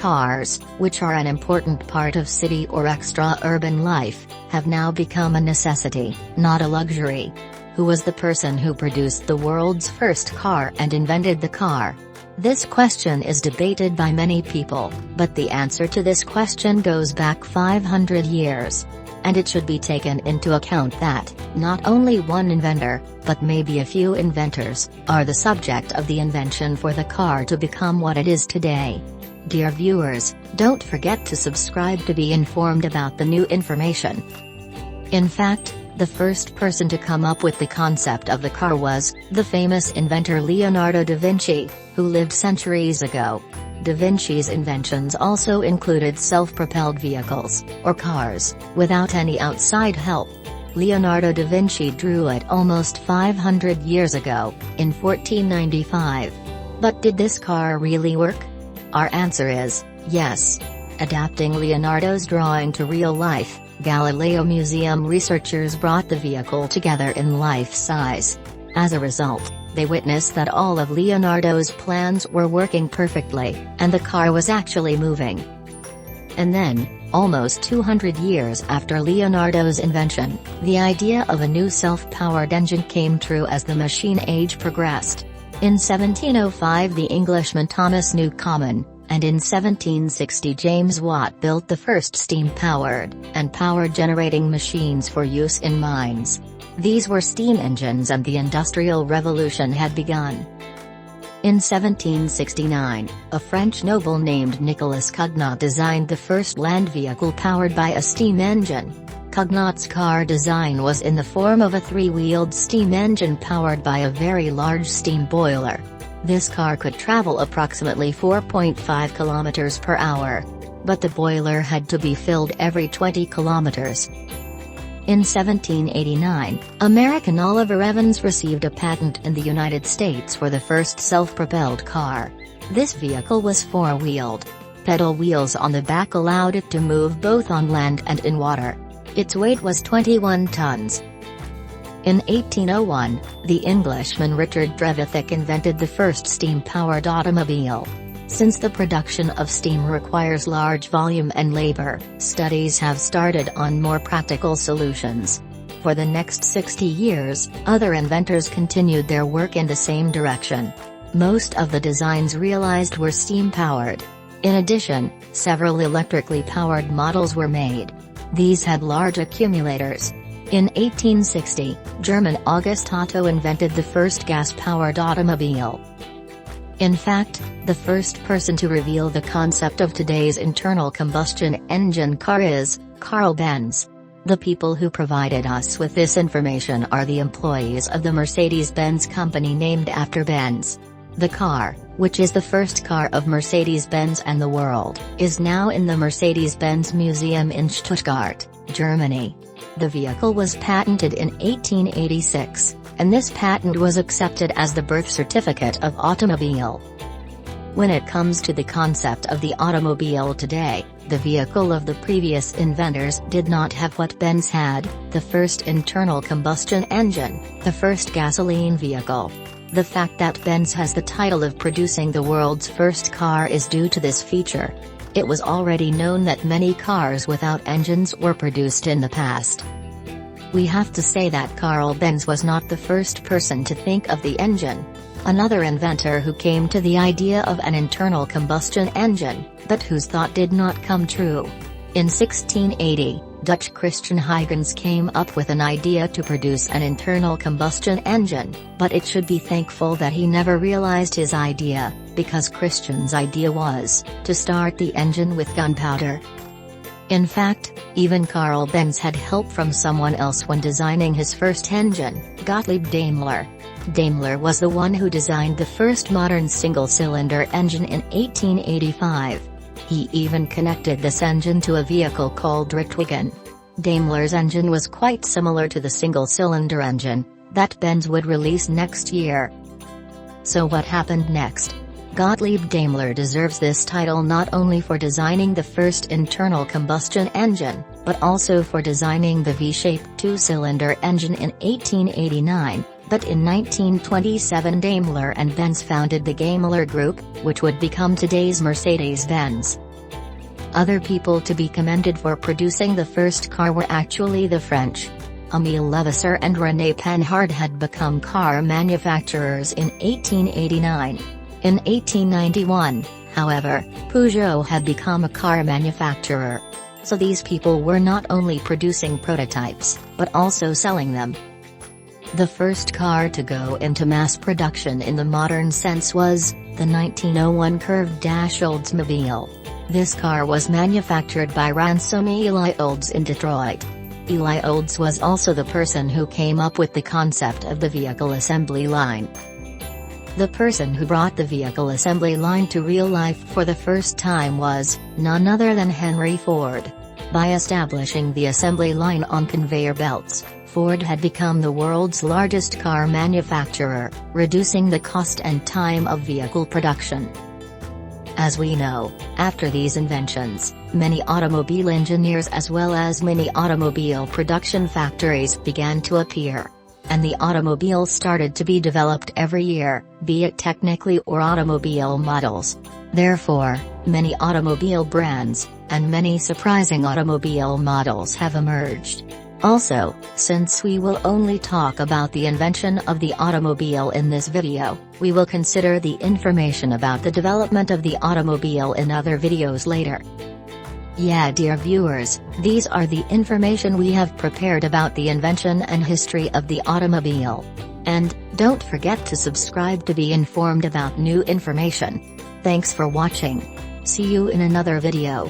Cars, which are an important part of city or extra-urban life, have now become a necessity, not a luxury. Who was the person who produced the world's first car and invented the car? This question is debated by many people, but the answer to this question goes back 500 years. And it should be taken into account that, not only one inventor, but maybe a few inventors, are the subject of the invention for the car to become what it is today. Dear viewers, don't forget to subscribe to be informed about the new information. In fact, the first person to come up with the concept of the car was the famous inventor Leonardo da Vinci, who lived centuries ago. Da Vinci's inventions also included self-propelled vehicles, or cars, without any outside help. Leonardo da Vinci drew it almost 500 years ago, in 1495. But did this car really work? Our answer is, yes. Adapting Leonardo's drawing to real life, Galileo Museum researchers brought the vehicle together in life size. As a result, they witnessed that all of Leonardo's plans were working perfectly, and the car was actually moving. And then, almost 200 years after Leonardo's invention, the idea of a new self-powered engine came true as the machine age progressed. In 1705 the Englishman Thomas Newcomen, and in 1760 James Watt built the first steam-powered, and power-generating machines for use in mines. These were steam engines and the Industrial Revolution had begun. In 1769, a French noble named Nicolas Cugnot designed the first land vehicle powered by a steam engine. Cugnot's car design was in the form of a three-wheeled steam engine powered by a very large steam boiler. This car could travel approximately 4.5 kilometers per hour. But the boiler had to be filled every 20 kilometers. In 1789, American Oliver Evans received a patent in the United States for the first self-propelled car. This vehicle was four-wheeled. Pedal wheels on the back allowed it to move both on land and in water. Its weight was 21 tons. In 1801, the Englishman Richard Trevithick invented the first steam-powered automobile. Since the production of steam requires large volume and labor, studies have started on more practical solutions. For the next 60 years, other inventors continued their work in the same direction. Most of the designs realized were steam-powered. In addition, several electrically powered models were made. These had large accumulators. In 1860, German August Otto invented the first gas-powered automobile. In fact, the first person to reveal the concept of today's internal combustion engine car is Carl Benz. The people who provided us with this information are the employees of the Mercedes-Benz company named after Benz. The car, which is the first car of Mercedes-Benz and the world, is now in the Mercedes-Benz Museum in Stuttgart, Germany. The vehicle was patented in 1886, and this patent was accepted as the birth certificate of automobile. When it comes to the concept of the automobile today, the vehicle of the previous inventors did not have what Benz had, the first internal combustion engine, the first gasoline vehicle. The fact that Benz has the title of producing the world's first car is due to this feature. It was already known that many cars without engines were produced in the past. We have to say that Carl Benz was not the first person to think of the engine. Another inventor who came to the idea of an internal combustion engine, but whose thought did not come true. In 1680, Dutch Christian Huygens came up with an idea to produce an internal combustion engine, but it should be thankful that he never realized his idea, because Christian's idea was to start the engine with gunpowder. In fact, even Carl Benz had help from someone else when designing his first engine, Gottlieb Daimler. Daimler was the one who designed the first modern single-cylinder engine in 1885. He even connected this engine to a vehicle called Richtwagen. Daimler's engine was quite similar to the single-cylinder engine that Benz would release next year. So what happened next? Gottlieb Daimler deserves this title not only for designing the first internal combustion engine, but also for designing the V-shaped two-cylinder engine in 1889, but in 1927 Daimler and Benz founded the Daimler Group, which would become today's Mercedes-Benz. Other people to be commended for producing the first car were actually the French. Émile Levasseur and René Panhard had become car manufacturers in 1889. In 1891, however, Peugeot had become a car manufacturer. So these people were not only producing prototypes, but also selling them. The first car to go into mass production in the modern sense was the 1901 curved-dash Oldsmobile. This car was manufactured by Ransom Eli Olds in Detroit. Eli Olds was also the person who came up with the concept of the vehicle assembly line. The person who brought the vehicle assembly line to real life for the first time was none other than Henry Ford. By establishing the assembly line on conveyor belts, Ford had become the world's largest car manufacturer, reducing the cost and time of vehicle production. As we know, after these inventions, many automobile engineers as well as many automobile production factories began to appear. And the automobile started to be developed every year, be it technically or automobile models. Therefore, many automobile brands, and many surprising automobile models have emerged. Also, since we will only talk about the invention of the automobile in this video, we will consider the information about the development of the automobile in other videos later. Yeah, dear viewers, these are the information we have prepared about the invention and history of the automobile. And, don't forget to subscribe to be informed about new information. Thanks for watching. See you in another video.